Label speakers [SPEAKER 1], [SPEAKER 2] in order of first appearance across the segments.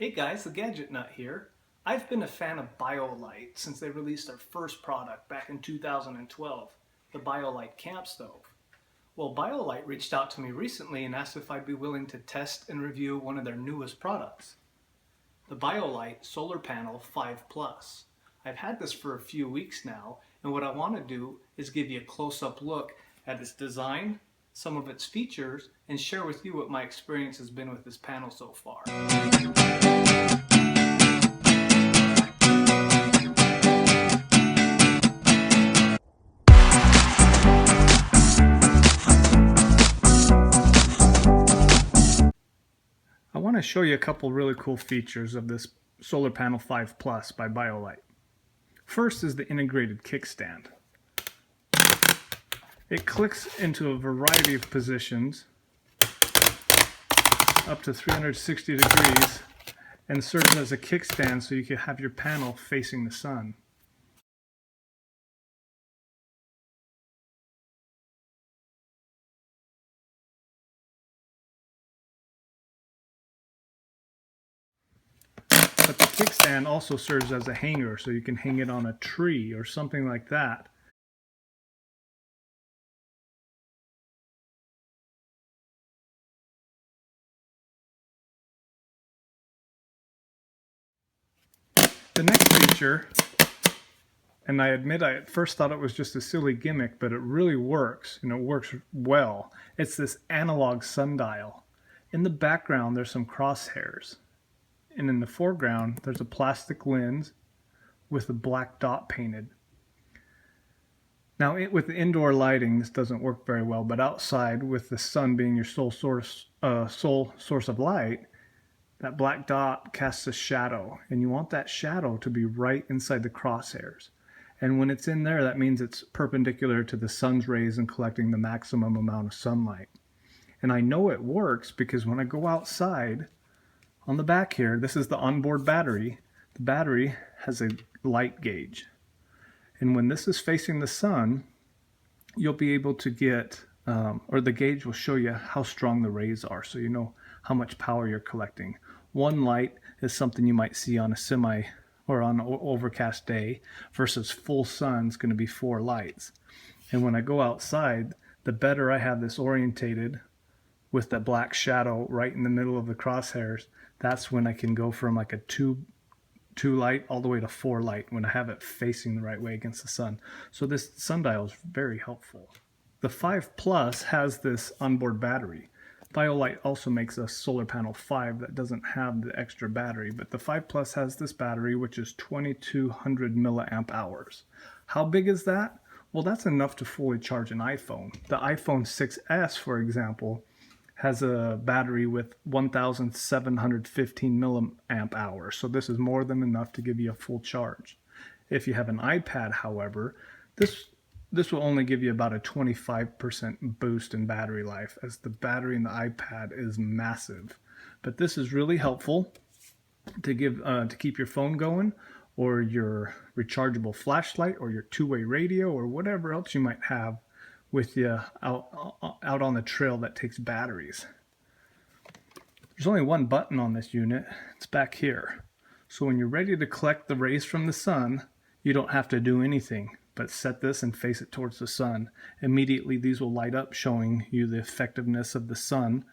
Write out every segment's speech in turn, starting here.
[SPEAKER 1] Hey guys, TheGadgetNut here. I've been a fan of Biolite since they released their first product back in 2012, the Biolite camp stove. Well, Biolite reached out to me recently and asked if I'd be willing to test and review one of their newest products, the Biolite Solar Panel 5 Plus. I've had this for a few weeks now, and what I want to do is give you a close-up look at its design, some of its features, and share with you what my experience has been with this panel so far. I want to show you a couple really cool features of this Solar Panel 5 Plus by Biolite. First is the integrated kickstand. It clicks into a variety of positions up to 360 degrees and serves as a kickstand so you can have your panel facing the sun. But the kickstand also serves as a hanger, so you can hang it on a tree or something like that. The next feature, and I admit I at first thought it was just a silly gimmick, but it really works, and it works well. It's this analog sundial. In the background there's some crosshairs, and in the foreground there's a plastic lens with a black dot painted. Now with the indoor lighting this doesn't work very well, but outside with the sun being your sole source of light, that black dot casts a shadow, and you want that shadow to be right inside the crosshairs. And when it's in there, that means it's perpendicular to the sun's rays and collecting the maximum amount of sunlight. And I know it works because when I go outside, on the back here, this is the onboard battery. The battery has a light gauge. And when this is facing the sun, you'll be able to get, or the gauge will show you how strong the rays are, so you know how much power you're collecting. One light is something you might see on a semi or on an overcast day, versus full sun is going to be 4 lights. And when I go outside, the better I have this orientated with that black shadow right in the middle of the crosshairs, that's when I can go from like a 2 light all the way to 4 light when I have it facing the right way against the sun. So this sundial is very helpful. The 5 Plus has this onboard battery. Biolite also makes a Solar Panel 5 that doesn't have the extra battery, but the 5 Plus has this battery, which is 2200 milliamp hours. How big is that? Well, that's enough to fully charge an iPhone. The iPhone 6S, for example, has a battery with 1715 milliamp hours, so this is more than enough to give you a full charge. If you have an iPad, however, this will only give you about a 25% boost in battery life, as the battery in the iPad is massive. But this is really helpful to keep your phone going, or your rechargeable flashlight, or your two-way radio, or whatever else you might have with you out on the trail that takes batteries. There's only one button on this unit. It's back here. So when you're ready to collect the rays from the sun, you don't have to do anything but set this and face it towards the sun. Immediately these will light up, showing you the effectiveness of the sun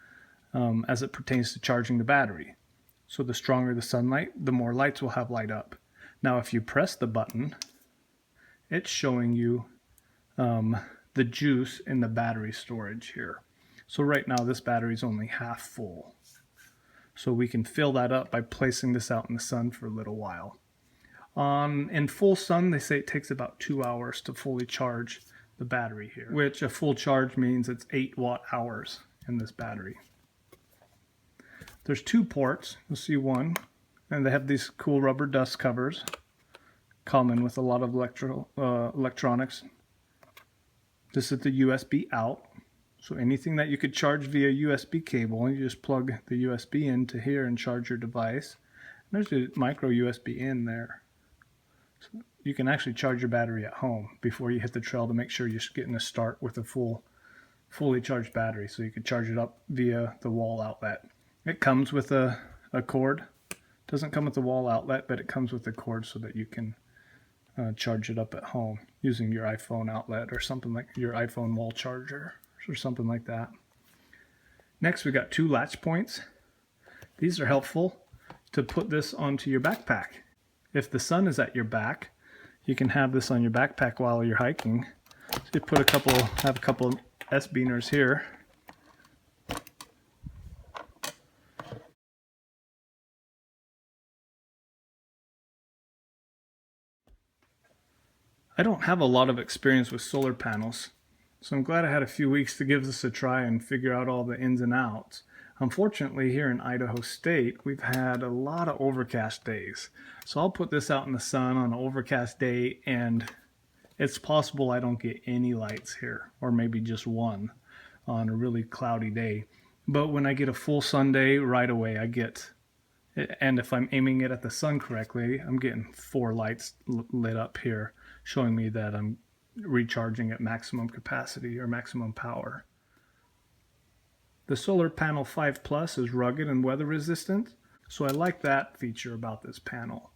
[SPEAKER 1] as it pertains to charging the battery. So the stronger the sunlight, the more lights will have light up. Now if you press the button, it's showing you the juice in the battery storage here. So right now this battery is only half full. So we can fill that up by placing this out in the sun for a little while. In full sun, they say it takes about 2 hours to fully charge the battery here, which a full charge means it's 8 watt-hours in this battery. There's 2 ports. You'll see one, and they have these cool rubber dust covers, common with a lot of electronics. This is the USB out, so anything that you could charge via USB cable, you just plug the USB into here and charge your device. And there's a micro USB in there. So you can actually charge your battery at home before you hit the trail to make sure you're getting a start with a fully charged battery, so you can charge it up via the wall outlet. It comes with a cord Doesn't come with the wall outlet, but it comes with the cord so that you can charge it up at home using your iPhone outlet or something like your iPhone wall charger or something like that. Next, we got 2 latch points. These are helpful to put this onto your backpack. If the sun is at your back, you can have this on your backpack while you're hiking. So you have a couple S-beaners here. I don't have a lot of experience with solar panels, so I'm glad I had a few weeks to give this a try and figure out all the ins and outs. Unfortunately, here in Idaho State, we've had a lot of overcast days. So I'll put this out in the sun on an overcast day, and it's possible I don't get any lights here, or maybe just one on a really cloudy day. But when I get a full sun day, right away I get, and if I'm aiming it at the sun correctly, I'm getting 4 lights lit up here, showing me that I'm recharging at maximum capacity or maximum power. The Solar Panel 5 Plus is rugged and weather resistant, so I like that feature about this panel.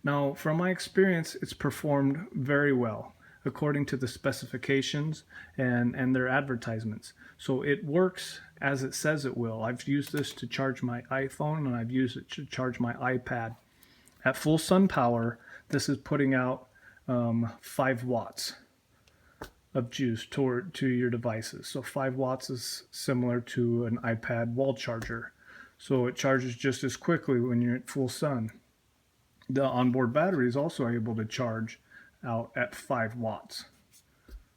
[SPEAKER 1] Now, from my experience, it's performed very well according to the specifications and their advertisements. So it works as it says it will. I've used this to charge my iPhone and I've used it to charge my iPad. At full sun power, this is putting out 5 watts of juice to your devices. So 5 watts is similar to an iPad wall charger. So it charges just as quickly when you're at full sun. The onboard battery is also able to charge out at 5 watts.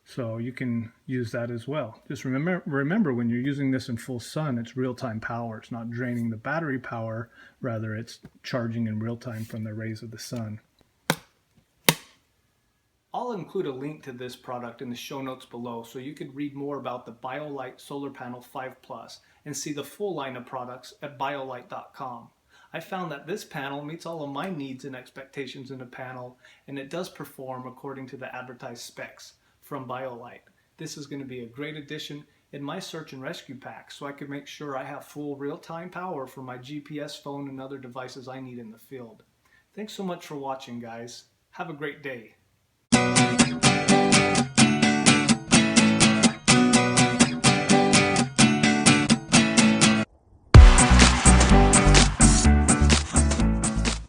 [SPEAKER 1] So you can use that as well. Just remember when you're using this in full sun, it's real-time power. It's not draining the battery power, rather it's charging in real time from the rays of the sun. I'll include a link to this product in the show notes below so you can read more about the Biolite Solar Panel 5 Plus and see the full line of products at biolite.com. I found that this panel meets all of my needs and expectations in a panel, and it does perform according to the advertised specs from Biolite. This is going to be a great addition in my search and rescue pack so I can make sure I have full real-time power for my GPS phone and other devices I need in the field. Thanks so much for watching, guys. Have a great day.